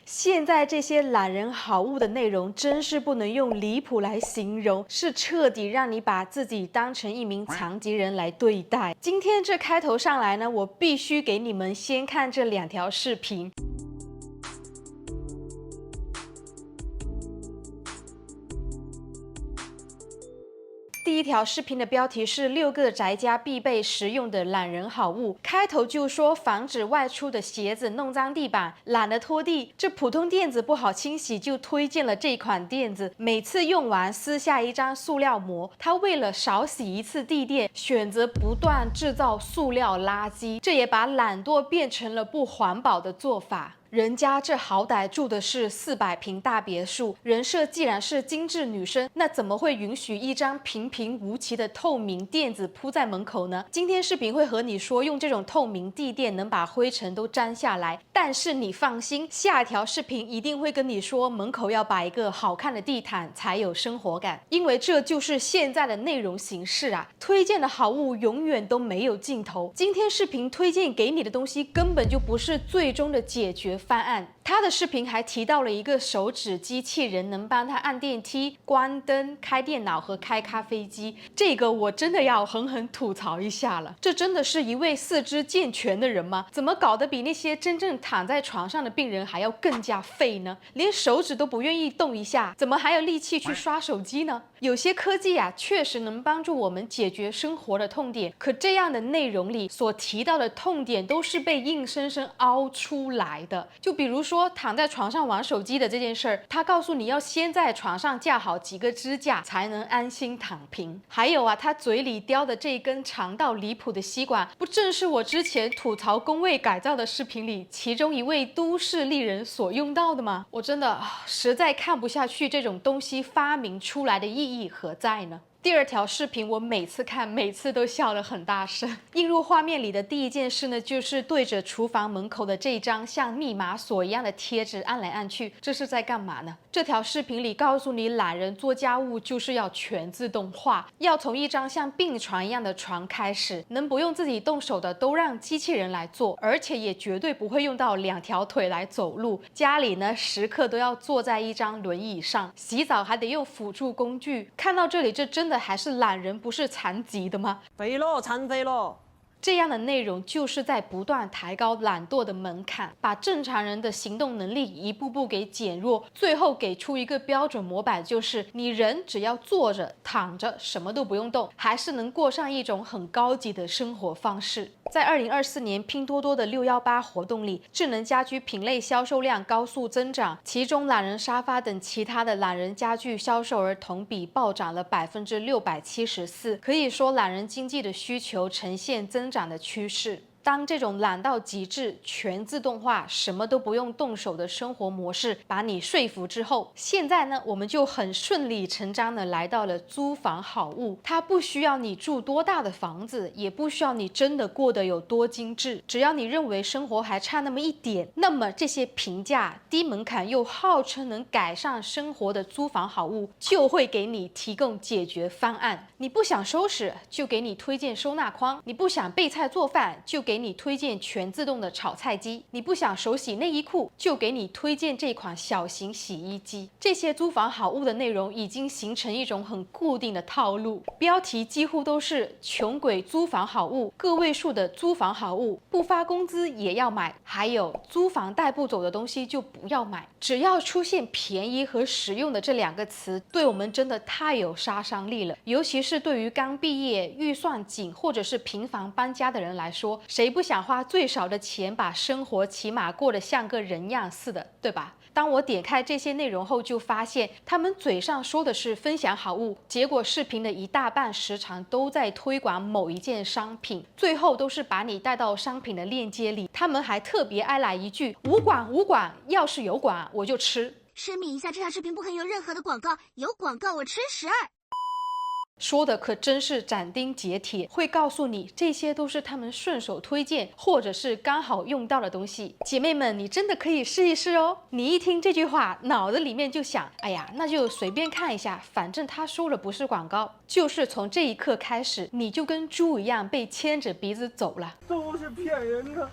现在这些懒人好物的内容真是不能用离谱来形容，是彻底让你把自己当成一名残疾人来对待。今天这开头上来呢，我必须给你们先看这2条视频。第一条视频的标题是6个宅家必备实用的懒人好物，开头就说防止外出的鞋子弄脏地板，懒得拖地，这普通垫子不好清洗，就推荐了这款垫子。每次用完撕下一张塑料膜，它为了少洗一次地垫，选择不断制造塑料垃圾，这也把懒惰变成了不环保的做法。人家这好歹住的是400平大别墅，人设既然是精致女生，那怎么会允许一张平平无奇的透明垫子铺在门口呢？今天视频会和你说，用这种透明地垫能把灰尘都粘下来，但是你放心，下一条视频一定会跟你说，门口要摆一个好看的地毯才有生活感，因为这就是现在的内容形式啊！推荐的好物永远都没有尽头。今天视频推荐给你的东西根本就不是最终的解决方案。他的视频还提到了一个手指机器人，能帮他按电梯、关灯、开电脑和开咖啡机。这个我真的要狠狠吐槽一下了，这真的是一位四肢健全的人吗？怎么搞得比那些真正躺在床上的病人还要更加废呢？连手指都不愿意动一下，怎么还有力气去刷手机呢？有些科技啊，确实能帮助我们解决生活的痛点，可这样的内容里所提到的痛点都是被硬生生凹出来的。就比如说躺在床上玩手机的这件事儿，他告诉你要先在床上架好几个支架才能安心躺平。还有啊，他嘴里叼的这根长到离谱的吸管，不正是我之前吐槽工位改造的视频里其中一位都市丽人所用到的吗？我真的实在看不下去这种东西发明出来的意义何在呢？第2条视频我每次看每次都笑得很大声。映入画面里的第一件事呢，就是对着厨房门口的这张像密码锁一样的贴纸按来按去，这是在干嘛呢？这条视频里告诉你，懒人做家务就是要全自动化，要从一张像病床一样的床开始，能不用自己动手的都让机器人来做，而且也绝对不会用到2条腿来走路。家里呢，时刻都要坐在一张轮椅上，洗澡还得用辅助工具。看到这里，这真的还是懒人不是残疾的吗？废了，残废了。这样的内容就是在不断抬高懒惰的门槛，把正常人的行动能力一步步给减弱，最后给出一个标准模板，就是你人只要坐着、躺着，什么都不用动，还是能过上一种很高级的生活方式。在2024年拼多多的618活动里，智能家居品类销售量高速增长，其中懒人沙发等其他的懒人家具销售额同比暴涨了674%，可以说懒人经济的需求呈现增长的趋势。当这种懒到极致、全自动化、什么都不用动手的生活模式把你说服之后，现在呢，我们就很顺理成章的来到了租房好物。它不需要你住多大的房子，也不需要你真的过得有多精致，只要你认为生活还差那么一点，那么这些平价、低门槛又号称能改善生活的租房好物，就会给你提供解决方案。你不想收拾，就给你推荐收纳筐；你不想备菜做饭，就给你推荐全自动的炒菜机；你不想手洗内衣裤，就给你推荐这款小型洗衣机。这些租房好物的内容已经形成一种很固定的套路，标题几乎都是穷鬼租房好物、个位数的租房好物、不发工资也要买，还有租房带不走的东西就不要买。只要出现便宜和实用的这2个词，对我们真的太有杀伤力了，尤其是对于刚毕业、预算紧或者是频繁搬家的人来说，谁不想花最少的钱把生活起码过得像个人样似的，对吧？当我点开这些内容后，就发现他们嘴上说的是分享好物，结果视频的一大半时长都在推广某一件商品，最后都是把你带到商品的链接里。他们还特别爱来一句无管无管，要是有管我就吃。声明一下，这条视频不可以有任何的广告，有广告我吃12。说的可真是斩钉截铁，会告诉你这些都是他们顺手推荐或者是刚好用到的东西。姐妹们，你真的可以试一试哦。你一听这句话，脑子里面就想，哎呀，那就随便看一下，反正他说了不是广告。就是从这一刻开始，你就跟猪一样被牵着鼻子走了。都是骗人的。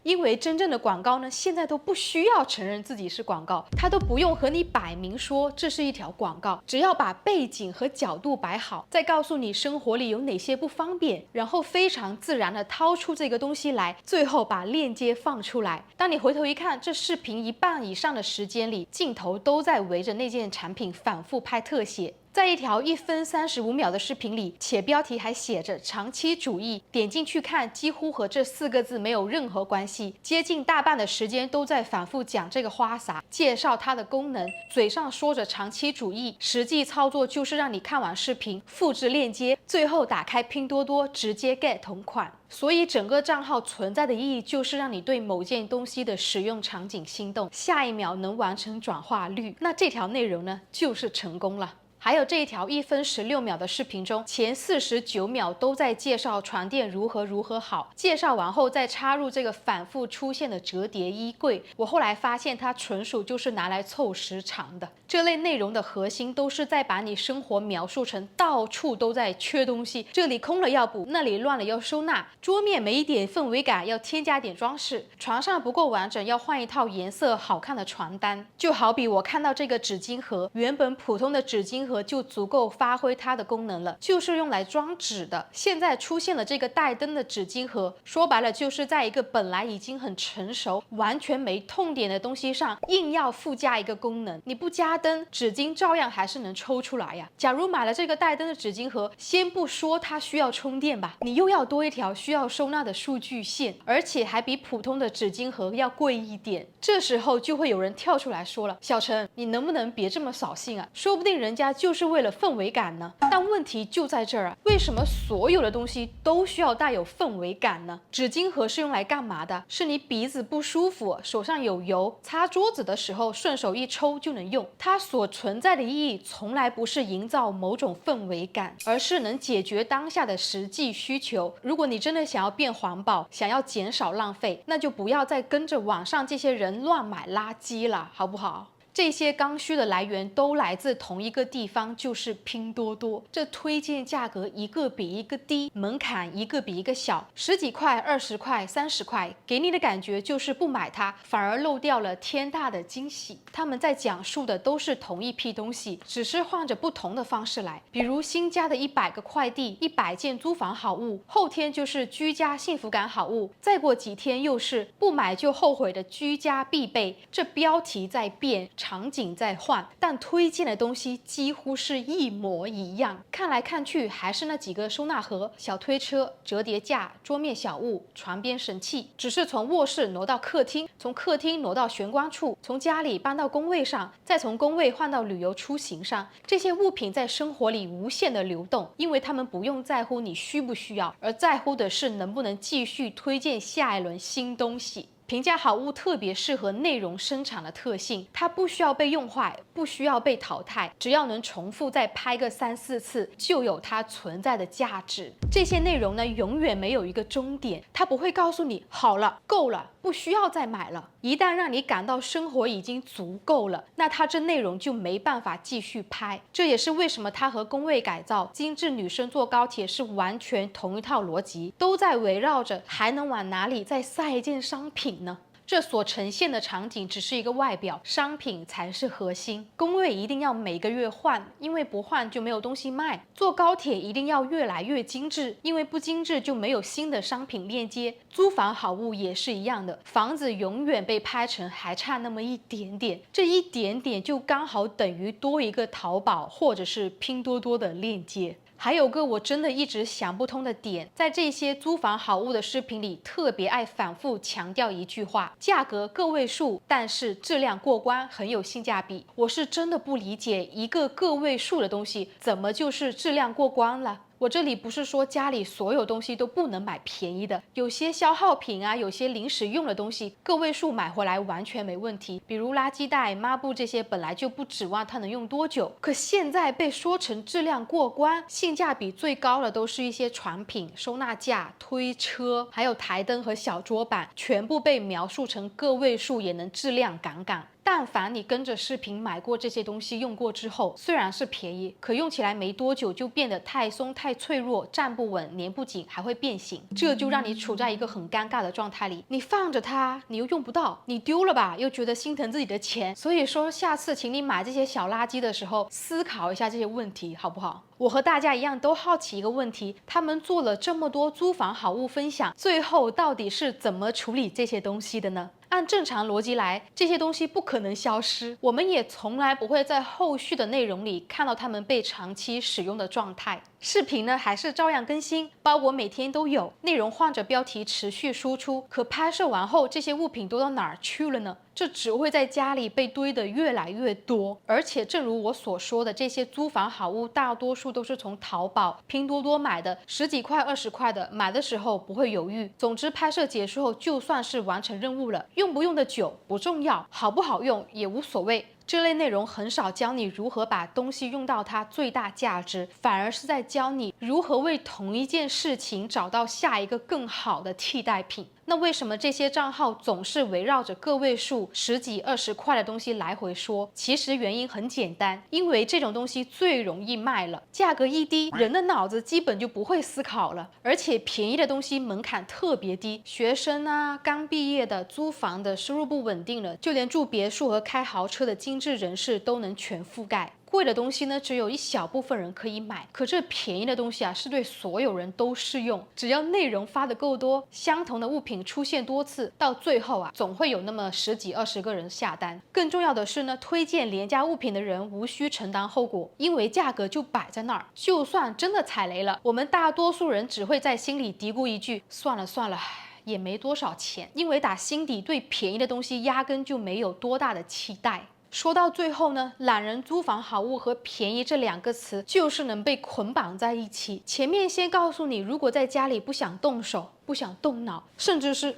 因为真正的广告呢，现在都不需要承认自己是广告，它都不用和你摆明说这是一条广告，只要把背景和角度摆好，再告诉你生活里有哪些不方便，然后非常自然的掏出这个东西来，最后把链接放出来。当你回头一看，这视频一半以上的时间里，镜头都在围着那件产品反复拍特写。在一条1分35秒的视频里，且标题还写着长期主义，点进去看，几乎和这4个字没有任何关系。接近大半的时间都在反复讲这个花洒，介绍它的功能，嘴上说着长期主义，实际操作就是让你看完视频复制链接，最后打开拼多多直接 get 同款。所以整个账号存在的意义就是让你对某件东西的使用场景心动，下一秒能完成转化率，那这条内容呢就是成功了。还有这一条1分16秒的视频中，前49秒都在介绍床垫如何好，介绍完后再插入这个反复出现的折叠衣柜。我后来发现它纯属就是拿来凑时长的。这类内容的核心都是在把你生活描述成到处都在缺东西，这里空了要补，那里乱了要收纳，桌面没一点氛围感要添加点装饰，床上不够完整要换一套颜色好看的床单。就好比我看到这个纸巾盒，原本普通的纸巾盒就足够发挥它的功能了，就是用来装纸的。现在出现了这个带灯的纸巾盒，说白了就是在一个本来已经很成熟、完全没痛点的东西上硬要附加一个功能。你不加灯，纸巾照样还是能抽出来呀。假如买了这个带灯的纸巾盒，先不说它需要充电吧，你又要多一条需要收纳的数据线，而且还比普通的纸巾盒要贵一点。这时候就会有人跳出来说了，小陈，你能不能别这么扫兴啊？说不定人家就是为了氛围感呢。但问题就在这儿啊，为什么所有的东西都需要带有氛围感呢？纸巾盒是用来干嘛的？是你鼻子不舒服，手上有油，擦桌子的时候顺手一抽就能用。它所存在的意义从来不是营造某种氛围感，而是能解决当下的实际需求。如果你真的想要变环保，想要减少浪费，那就不要再跟着网上这些人乱买垃圾了，好不好？这些刚需的来源都来自同一个地方，就是拼多多。这推荐价格一个比一个低，门槛一个比一个小，10几块、20块、30块，给你的感觉就是不买它，反而漏掉了天大的惊喜。他们在讲述的都是同一批东西，只是换着不同的方式来。比如新加的100个快递、100件租房好物，后天就是居家幸福感好物，再过几天又是不买就后悔的居家必备。这标题在变，场景在换，但推荐的东西几乎是一模一样。看来看去还是那几个收纳盒、小推车、折叠架、桌面小物、床边神器，只是从卧室挪到客厅，从客厅挪到玄关处，从家里搬到工位上，再从工位换到旅游出行上。这些物品在生活里无限的流动，因为他们不用在乎你需不需要，而在乎的是能不能继续推荐下一轮新东西。评价好物特别适合内容生产的特性，它不需要被用坏，不需要被淘汰，只要能重复再拍个3、4次，就有它存在的价值。这些内容呢，永远没有一个终点，它不会告诉你好了，够了，不需要再买了。一旦让你感到生活已经足够了，那它这内容就没办法继续拍。这也是为什么它和工位改造、精致女生坐高铁是完全同一套逻辑，都在围绕着还能往哪里再塞一件商品呢？这所呈现的场景只是一个外表，商品才是核心。工位一定要每个月换，因为不换就没有东西卖。坐高铁一定要越来越精致，因为不精致就没有新的商品链接。租房好物也是一样的，房子永远被拍成还差那么一点点，这一点点就刚好等于多一个淘宝或者是拼多多的链接。还有个我真的一直想不通的点，在这些租房好物的视频里，特别爱反复强调一句话：价格个位数，但是质量过关，很有性价比。我是真的不理解，一个个位数的东西，怎么就是质量过关了？我这里不是说家里所有东西都不能买便宜的，有些消耗品啊，有些临时用的东西，个位数买回来完全没问题。比如垃圾袋、抹布这些，本来就不指望它能用多久。可现在被说成质量过关，性价比最高的都是一些床品、收纳架、推车，还有台灯和小桌板，全部被描述成个位数也能质量杠杠。但凡你跟着视频买过这些东西用过之后，虽然是便宜，可用起来没多久就变得太松、太脆弱，站不稳、粘不紧，还会变形，这就让你处在一个很尴尬的状态里。你放着它，你又用不到，你丢了吧，又觉得心疼自己的钱。所以说，下次请你买这些小垃圾的时候，思考一下这些问题，好不好？我和大家一样都好奇一个问题，他们做了这么多租房好物分享，最后到底是怎么处理这些东西的呢？按正常逻辑来，这些东西不可能消失，我们也从来不会在后续的内容里看到它们被长期使用的状态。视频呢还是照样更新，包裹每天都有，内容换着标题持续输出。可拍摄完后，这些物品都到哪儿去了呢？这只会在家里被堆得越来越多。而且正如我所说的，这些租房好物大多数都是从淘宝、拼多多买的，10几块、20块的，买的时候不会犹豫。总之，拍摄结束后就算是完成任务了，用不用的久不重要，好不好用也无所谓。这类内容很少教你如何把东西用到它最大价值，反而是在教你如何为同一件事情找到下一个更好的替代品。那为什么这些账号总是围绕着个位数10几、20块的东西来回说？其实原因很简单，因为这种东西最容易卖了，价格一低，人的脑子基本就不会思考了。而且便宜的东西门槛特别低，学生啊、刚毕业的、租房的、收入不稳定的，就连住别墅和开豪车的精致人士都能全覆盖。贵的东西呢，只有一小部分人可以买，可这便宜的东西啊，是对所有人都适用。只要内容发的够多，相同的物品出现多次，到最后啊，总会有那么10几、20个人下单。更重要的是呢，推荐廉价物品的人无需承担后果，因为价格就摆在那儿。就算真的踩雷了，我们大多数人只会在心里嘀咕一句：算了算了。也没多少钱，因为打心底对便宜的东西压根就没有多大的期待。说到最后呢，懒人租房好物和便宜这2个词就是能被捆绑在一起。前面先告诉你，如果在家里不想动手、不想动脑，甚至是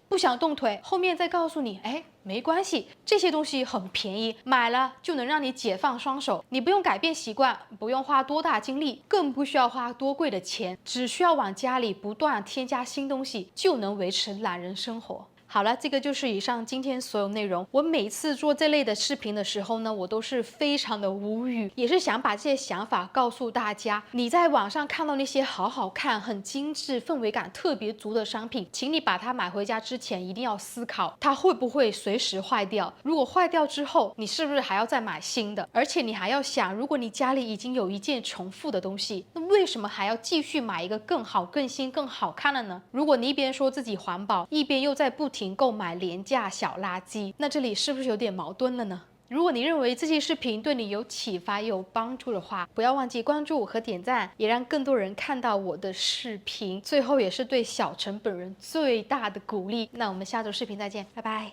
不想动腿，后面再告诉你，没关系，这些东西很便宜，买了就能让你解放双手，你不用改变习惯，不用花多大精力，更不需要花多贵的钱，只需要往家里不断添加新东西，就能维持懒人生活。好了，这个就是以上今天所有内容。我每次做这类的视频的时候呢，我都是非常的无语，也是想把这些想法告诉大家。你在网上看到那些好好看、很精致、氛围感特别足的商品，请你把它买回家之前一定要思考，它会不会随时坏掉？如果坏掉之后，你是不是还要再买新的？而且你还要想，如果你家里已经有一件重复的东西，那为什么还要继续买一个更好、更新、更好看的呢？如果你一边说自己环保，一边又在不停购买廉价小垃圾，那这里是不是有点矛盾了呢？如果你认为这期视频对你有启发、有帮助的话，不要忘记关注和点赞，也让更多人看到我的视频。最后也是对小陈本人最大的鼓励。那我们下周视频再见，拜拜。